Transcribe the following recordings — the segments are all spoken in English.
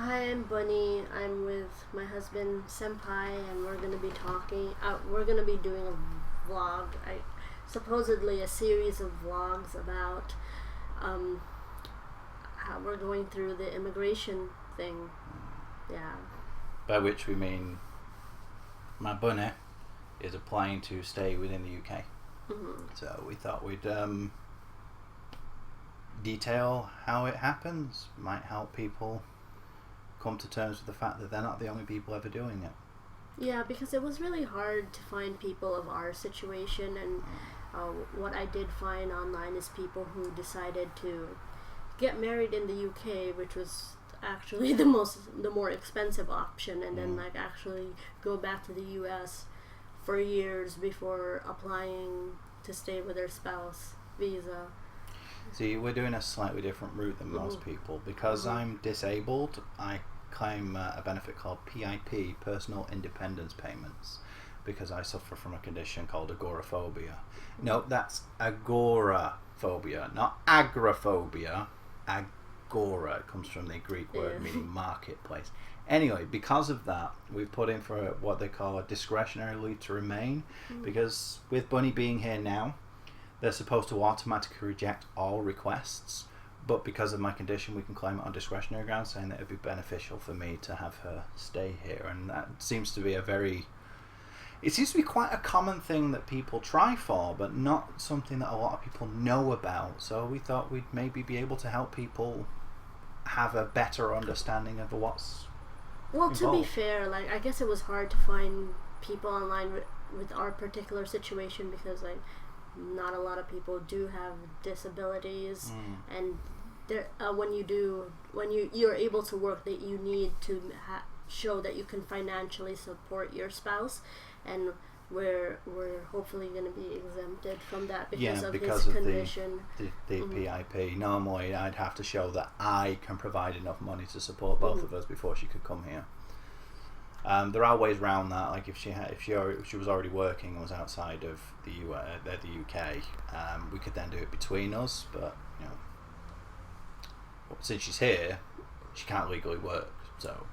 Hi, I'm Bunny. I'm with my husband Senpai, and we're gonna be talking. We're gonna be doing a vlog. Supposedly a series of vlogs about um, how we're going through the immigration thing. Yeah. By which we mean my bunny is applying to stay within the UK. Mm-hmm. So we thought we'd detail how it happens. Might help people come to terms with the fact that they're not the only people ever doing it. Yeah, because it was really hard to find people of our situation, and what I did find online is people who decided to get married in the UK, which was actually the more expensive option, and then like actually go back to the US for years before applying to stay with their spouse visa. See, we're doing a slightly different route than most people. Because I'm disabled, I claim a benefit called PIP, Personal Independence Payments, because I suffer from a condition called agoraphobia. No, that's agoraphobia, not agoraphobia. Agora, it comes from the Greek word meaning marketplace. Anyway, because of that, we've put in for what they call a discretionary leave to remain, because with Bunny being here now, they're supposed to automatically reject all requests, but because of my condition we can claim it on discretionary grounds, saying that it would be beneficial for me to have her stay here. And that seems to be quite a common thing that people try for, but not something that a lot of people know about. So we thought we'd maybe be able to help people have a better understanding of what's involved. To be fair, like I guess it was hard to find people online with our particular situation, because like not a lot of people do have disabilities, and there, when you're able to work, that you need to show that you can financially support your spouse, and we're hopefully going to be exempted from that because of his condition. The PIP. Normally I'd have to show that I can provide enough money to support both of us before she could come here. There are ways around that. Like if she was already working and was outside of the UK, we could then do it between us. But since she's here, she can't legally work. So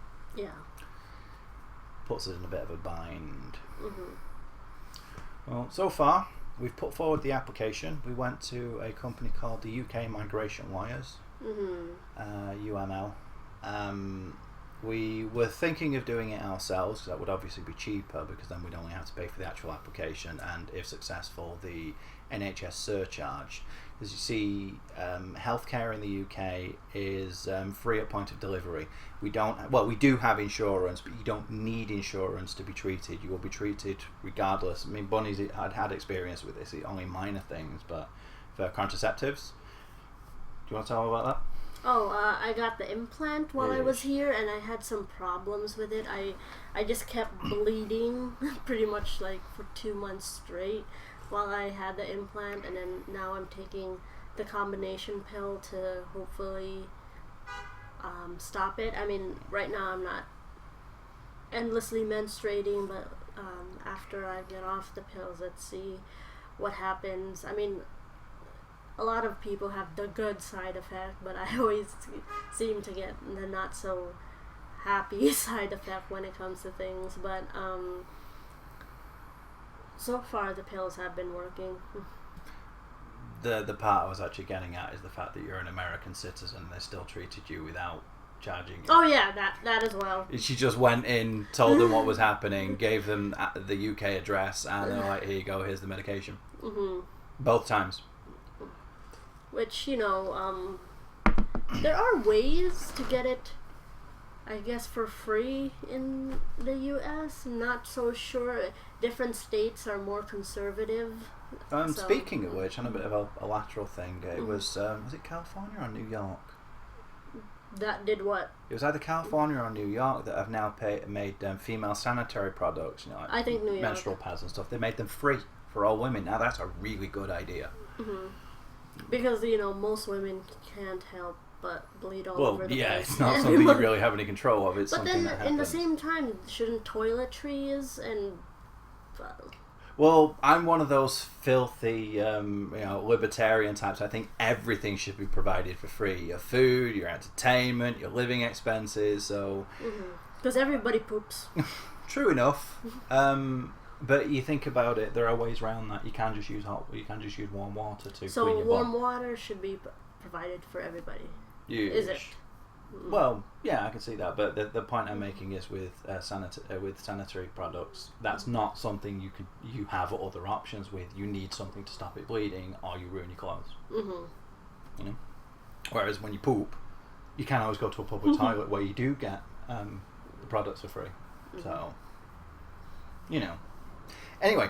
puts us in a bit of a bind. Well, so far we've put forward the application. We went to a company called the UK Migration Lawyers, UML. We were thinking of doing it ourselves, because that would obviously be cheaper, because then we'd only have to pay for the actual application and, if successful, the NHS surcharge. As you see, healthcare in the UK is free at point of delivery. We do have insurance, but you don't need insurance to be treated. You will be treated regardless. I mean, Bunny's had experience with this, only minor things, but for contraceptives, do you want to tell me about that? I got the implant while I was here, and I had some problems with it. I just kept bleeding pretty much like for 2 months straight while I had the implant, and then now I'm taking the combination pill to hopefully stop it. I mean, right now I'm not endlessly menstruating, but after I get off the pills, let's see what happens. I mean, a lot of people have the good side effect, but I always seem to get the not so happy side effect when it comes to things. But so far the pills have been working. The part I was actually getting at is the fact that you're an American citizen. They still treated you without charging you. Oh yeah, that as well. She just went in, told them what was happening, gave them the UK address, and they're like, here you go, here's the medication. Both times. Which, there are ways to get it, I guess, for free in the US. Not so sure. Different states are more conservative. Speaking of which, on a bit of a lateral thing, it was it California or New York? That did what? It was either California or New York that have now made female sanitary products, like I think New York. Menstrual pads and stuff. They made them free for all women. Now that's a really good idea. Because, most women can't help but bleed all over the place. Well, yeah, it's not something you really have any control of. It's something that happens. But then, in the same time, shouldn't toiletries and... Well, I'm one of those filthy, libertarian types. I think everything should be provided for free. Your food, your entertainment, your living expenses. So, because everybody poops. True enough. But you think about it, there are ways around that. You can just use warm water to So clean your warm bum. water should be provided for everybody. Is it? Well, yeah, I can see that, but the point I'm making is with sanitary products, that's not something you have other options with. You need something to stop it bleeding, or you ruin your clothes. You know. Whereas when you poop, you can always go to a public toilet where you do get the products for free. So, Anyway.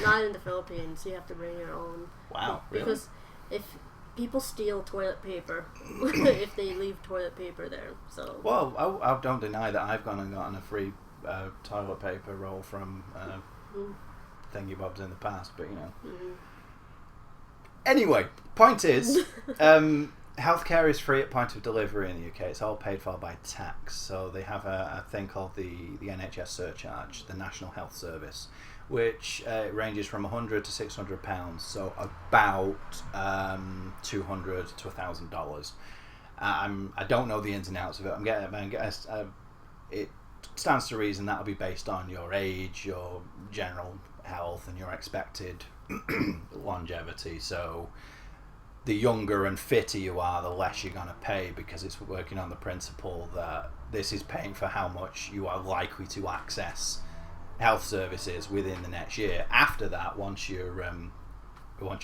Not in the Philippines. You have to bring your own. Wow. Really? Because if people steal toilet paper if they leave toilet paper there. So. Well, I don't deny that I've gone and gotten a free toilet paper roll from Thingy Bobs in the past, but Anyway, point is, healthcare is free at point of delivery in the UK. It's all paid for by tax. So they have a thing called the NHS surcharge, the National Health Service, which ranges from £100 to £600, so about $200 to $1,000. I don't know the ins and outs of it. It stands to reason that'll be based on your age, your general health, and your expected longevity. So the younger and fitter you are, the less you're going to pay, because it's working on the principle that this is paying for how much you are likely to access health services within the next year. After that, once you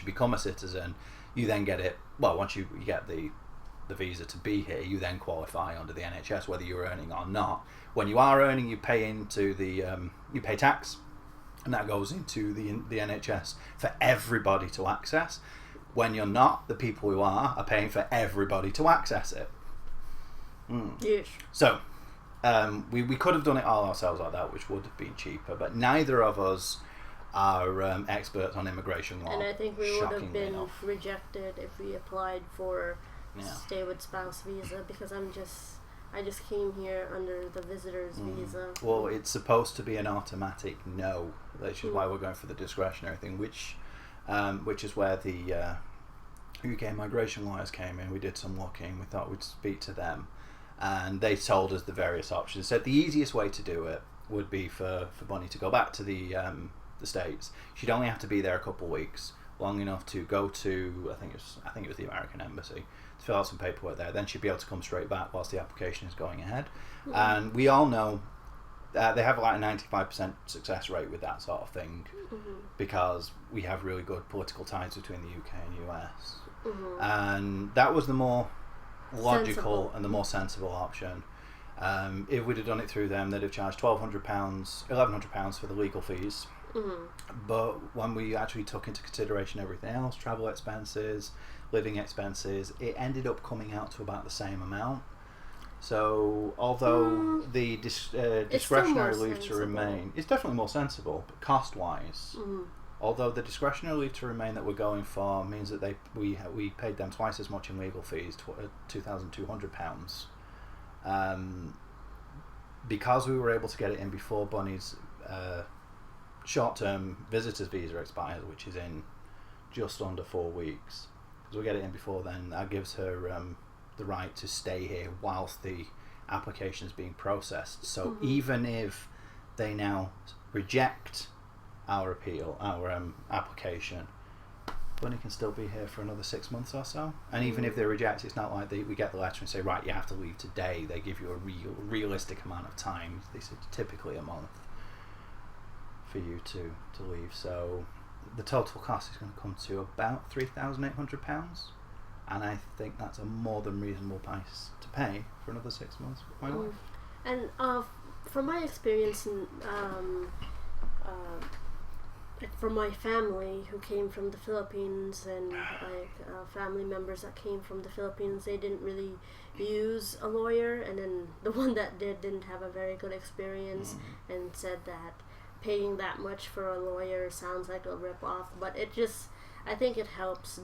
become a citizen, you then get it. Well, once you get the visa to be here, you then qualify under the NHS, whether you're earning or not. When you are earning, you pay into you pay tax, and that goes into the NHS for everybody to access. When you're not, the people who are paying for everybody to access it. Yes. So. We could have done it all ourselves like that, which would have been cheaper, but neither of us are experts on immigration law. And I think we would have been rejected if we applied for stay with spouse visa, because I just came here under the visitor's visa. Well, it's supposed to be an automatic no, which is why we're going for the discretionary thing, which is where the UK migration lawyers came in. We did some looking. We thought we'd speak to them. And they told us the various options. Said the easiest way to do it would be for Bunny to go back to the States. She'd only have to be there a couple of weeks, long enough to go to I think it was the American Embassy, to fill out some paperwork there. Then she'd be able to come straight back whilst the application is going ahead. And we all know they have like a 95% success rate with that sort of thing, because we have really good political ties between the UK and US. And that was the more logical and the more sensible option. If we'd have done it through them, they'd have charged £1,100 for the legal fees. But when we actually took into consideration everything else, travel expenses, living expenses, it ended up coming out to about the same amount. So although the discretionary leave to remain is definitely more sensible, but cost wise, although the discretionary leave to remain that we're going for means that we paid them twice as much in legal fees, £2,200, because we were able to get it in before Bunny's short-term visitor's visa expires, which is in just under 4 weeks. Because we get it in before then, that gives her the right to stay here whilst the application is being processed. So even if they now reject our application, Bunny can still be here for another 6 months or so. And even if they reject, it's not like we get the letter and say, right, you have to leave today. They give you a realistic amount of time. They say typically a month for you to leave. So the total cost is going to come to about £3,800, and I think that's a more than reasonable price to pay for another 6 months with my wife. And from my experience from my family who came from the Philippines, and family members that came from the Philippines, they didn't really use a lawyer, and then the one that didn't have a very good experience and said that paying that much for a lawyer sounds like a rip-off. But I think it helps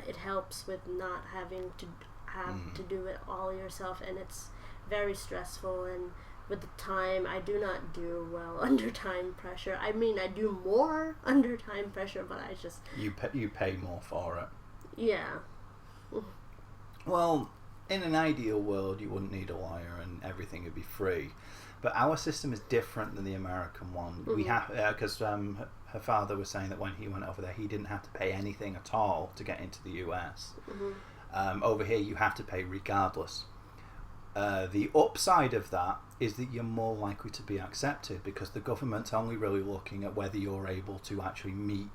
it helps with not having to do it all yourself, and it's very stressful, and with the time, I do not do well under time pressure. I mean, I do more under time pressure, but I just... You pay more for it. Yeah. Well, in an ideal world, you wouldn't need a lawyer and everything would be free. But our system is different than the American one. We have, because her father was saying that when he went over there, he didn't have to pay anything at all to get into the US. Over here, you have to pay regardless. The upside of that is that you're more likely to be accepted because the government's only really looking at whether you're able to actually meet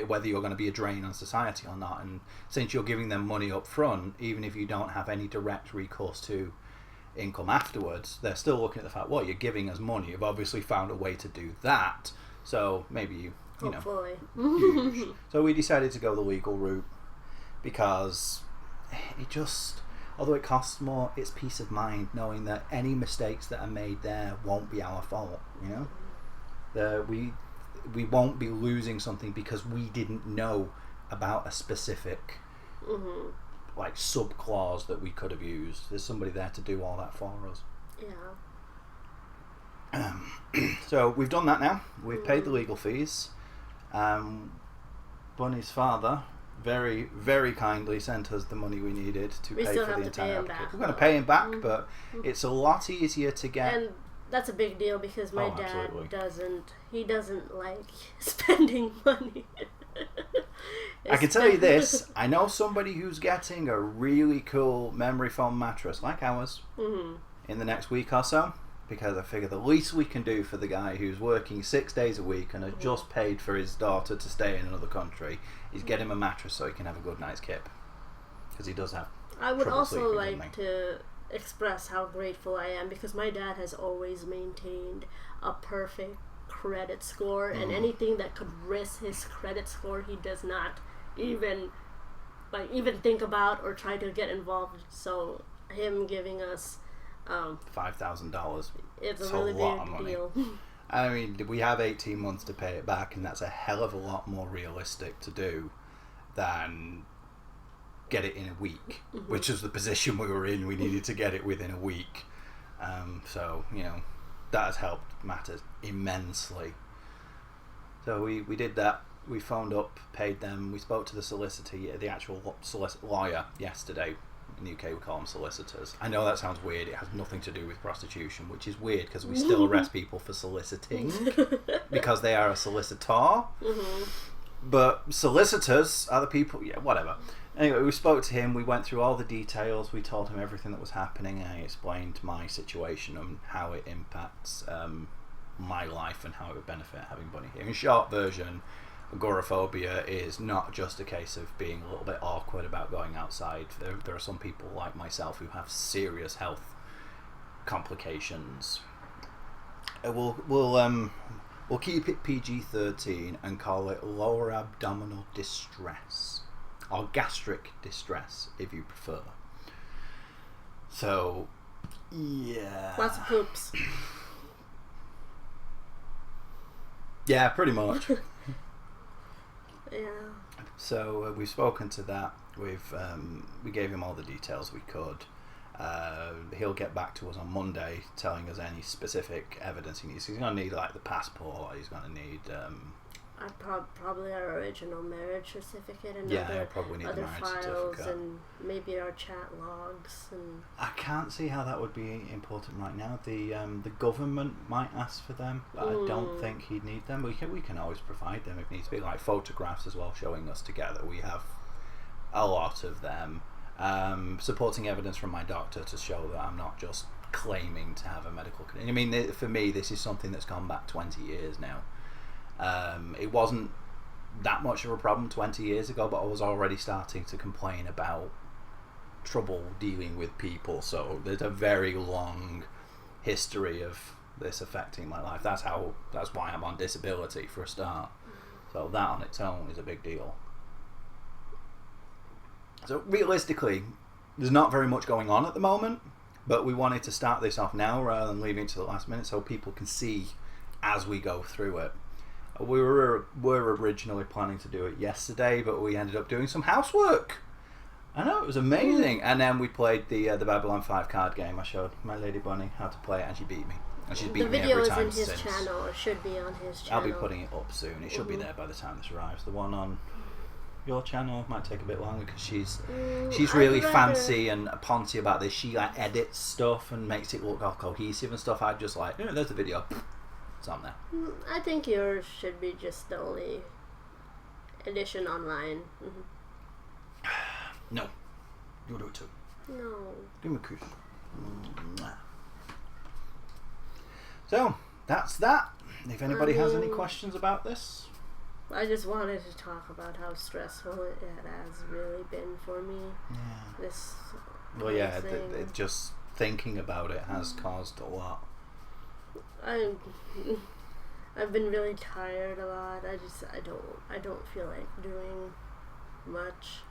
whether you're going to be a drain on society or not. And since you're giving them money up front, even if you don't have any direct recourse to income afterwards, they're still looking at the fact, well, you're giving us money, you've obviously found a way to do that, so maybe you Hopefully. know. So we decided to go the legal route because it just, although it costs more, it's peace of mind knowing that any mistakes that are made there won't be our fault, you know. We won't be losing something because we didn't know about a specific like sub-clause that we could have used. There's somebody there to do all that for us. Yeah. So we've done that now. We've paid the legal fees. Bunny's father very, very kindly sent us the money we needed to pay for the entire application. We're going to pay him back, but it's a lot easier to get. And that's a big deal because my dad absolutely. doesn't like spending money. I can tell you this, I know somebody who's getting a really cool memory foam mattress like ours in the next week or so, because I figure the least we can do for the guy who's working 6 days a week and has just paid for his daughter to stay in another country is get him a mattress so he can have a good night's kip, because he does have I would trouble also sleeping, like to express how grateful I am because my dad has always maintained a perfect credit score, and anything that could risk his credit score he does not even think about or try to get involved. So him giving us $5,000, it's it's a really lot of big money. deal. I mean, we have 18 months to pay it back, and that's a hell of a lot more realistic to do than get it in a week, which is the position we were in. We needed to get it within a week. So, you know, that has helped matters immensely. So we did that. We phoned up, paid them. We spoke to the solicitor, the actual lawyer, yesterday. In the UK we call them solicitors. I know that sounds weird. It has nothing to do with prostitution, which is weird because we still arrest people for soliciting because they are a solicitor. But solicitors are the people, yeah, whatever. Anyway, we spoke to him, we went through all the details, we told him everything that was happening, and I explained my situation and how it impacts my life and how it would benefit having Bunny here. In short version, agoraphobia is not just a case of being a little bit awkward about going outside. There are some people like myself who have serious health complications. We'll keep it PG-13 and call it lower abdominal distress, or gastric distress if you prefer. So, yeah. Lots of poops. Yeah, pretty much. Yeah. So we've spoken to that. We gave him all the details we could. He'll get back to us on Monday, telling us any specific evidence he needs. He's going to need like the passport. He's going to need. Probably our original marriage certificate and probably need the other marriage files certificate. And maybe our chat logs and. I can't see how that would be important right now. The government might ask for them, but I don't think he'd need them. We can always provide them if needs be, like photographs as well, showing us together. We have a lot of them. Supporting evidence from my doctor to show that I'm not just claiming to have a medical condition. I mean, for me, this is something that's gone back 20 years now. It wasn't that much of a problem 20 years ago, but I was already starting to complain about trouble dealing with people, so there's a very long history of this affecting my life. That's why I'm on disability for a start. So that on its own is a big deal. So realistically, there's not very much going on at the moment, but we wanted to start this off now rather than leaving it to the last minute so people can see as we go through it. We were originally planning to do it yesterday, but we ended up doing some housework. I know, it was amazing. And then we played the Babylon 5 card game. I showed my lady bunny how to play it, and she beat me. And she's beat me every time since. The video is in his channel, or should be on his channel. I'll be putting it up soon. It should be there by the time this arrives. The one on your channel might take a bit longer because she's really fancy and poncy about this. She like edits stuff and makes it look all cohesive and stuff. I just like, there's the video. It's on there. I think yours should be just the only edition online. No, you'll do it too. No. Give me a kiss. So that's that. If anybody has any questions about this, I just wanted to talk about how stressful it has really been for me. Yeah. Well, yeah, just thinking about it has caused a lot. I've been really tired a lot. I don't feel like doing much.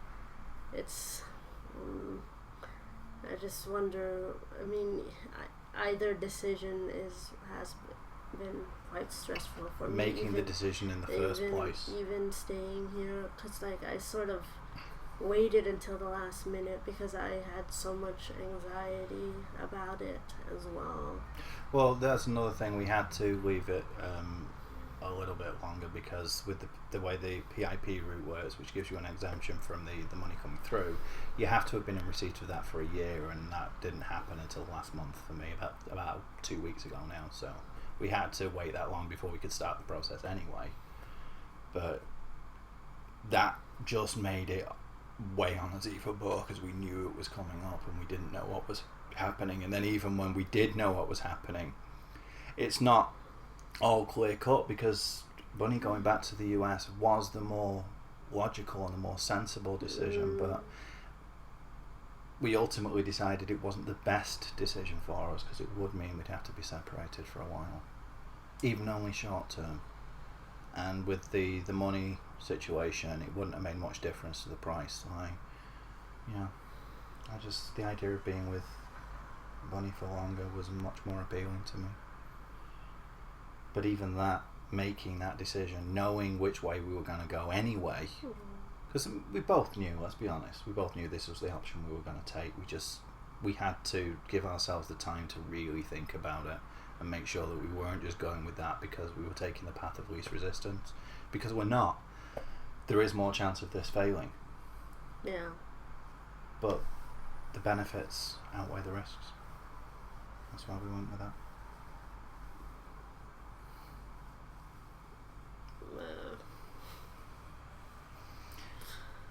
It's I just wonder. I mean, either decision has been quite stressful for me. Making the decision in the first place. Even staying here, because like I sort of waited until the last minute because I had so much anxiety about it as well. Well, that's another thing. We had to leave it a little bit longer because with the way the PIP route works, which gives you an exemption from the money coming through, you have to have been in receipt of that for a year, and that didn't happen until last month for me, about 2 weeks ago now. So we had to wait that long before we could start the process anyway. But that just made it way on us even more because we knew it was coming up and we didn't know what was happening. And then even when we did know what was happening, it's not all clear cut because Bunny going back to the US was the more logical and the more sensible decision, but we ultimately decided it wasn't the best decision for us because it would mean we'd have to be separated for a while, even only short term. And with the money situation, it wouldn't have made much difference to the price. So the idea of being with Bunny for longer was much more appealing to me. But even that, making that decision, knowing which way we were going to go anyway, because we both knew, let's be honest, we both knew this was the option we were going to take. We had to give ourselves the time to really think about it and make sure that we weren't just going with that because we were taking the path of least resistance. Because we're not. There is more chance of this failing. Yeah. But the benefits outweigh the risks. That's why we went with that.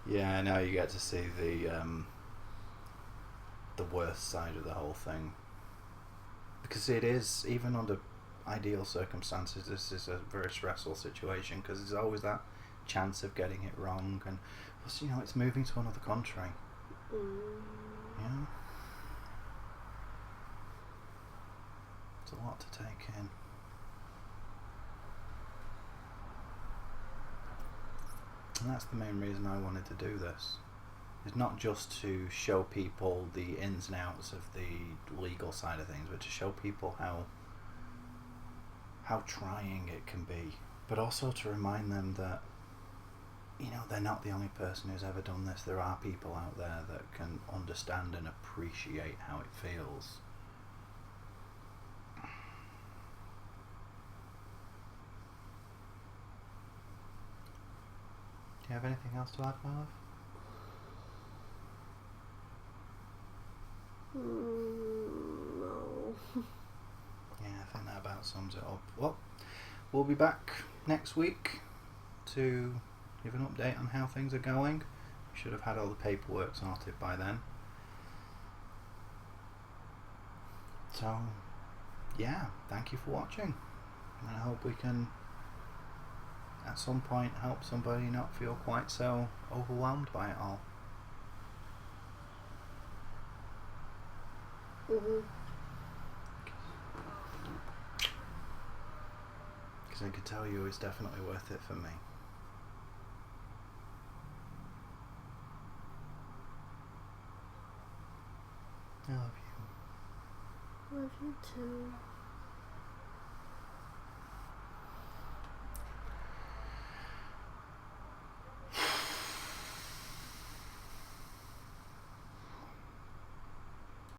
Yeah, now you get to see the worst side of the whole thing. Because it is, even under ideal circumstances, this is a very stressful situation because there's always that chance of getting it wrong, and plus, it's moving to another country. Yeah. It's a lot to take in. And that's the main reason I wanted to do this. It's not just to show people the ins and outs of the legal side of things, but to show people how trying it can be. But also to remind them that, they're not the only person who's ever done this. There are people out there that can understand and appreciate how it feels. Do you have anything else to add, my love? No. Yeah, I think that about sums it up. Well, we'll be back next week to give an update on how things are going. We should have had all the paperwork sorted by then. So, yeah, thank you for watching. And I hope we can, at some point, help somebody not feel quite so overwhelmed by it all. Because I could tell you it's definitely worth it for me. I love you. Love you too.